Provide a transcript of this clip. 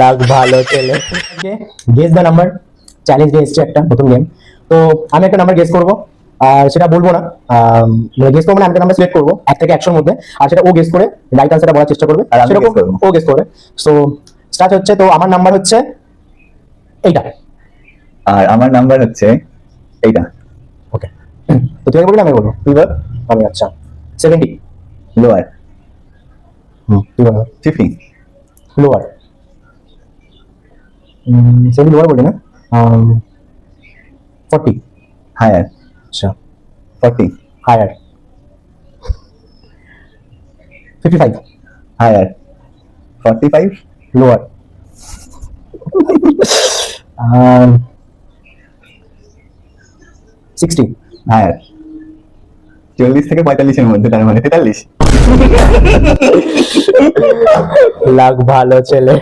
লাখ ভালো ছেলে। Guess the number challenge নিয়ে এসছে একটা নতুন গেম। তো আমি একটা নাম্বার গেস করবো, আর সেটা বলবো না, মানে গেস করবো না, আমি একটা নাম্বার সিলেক্ট করবো 1 থেকে 100 মধ্যে, আর সেটা ও গেস করে রাইট আনসারটা বলার চেষ্টা করবে, আর আমি সেরকম guess করবো। ও গেস করবে। সো স্টার্ট হচ্ছে। তো আমার নাম্বার হচ্ছে এইটা। আর আমার নাম্বার হচ্ছে এইটা। ওকে, তো তুই আগে বলবি না আমি বলবো? তুই বল। আমি আচ্ছা 70। লোয়ার। তুই বল। 50। লোয়ার। 70 লোয়ার বলি না, 40। হায়ার। আচ্ছা 40। হায়ার। 55 হায়ার। 45। লোয়ার। 60 হায়ার। 40 থেকে 45 এর মধ্যে, তার মানে 43। লাখ ভালো ছেলে।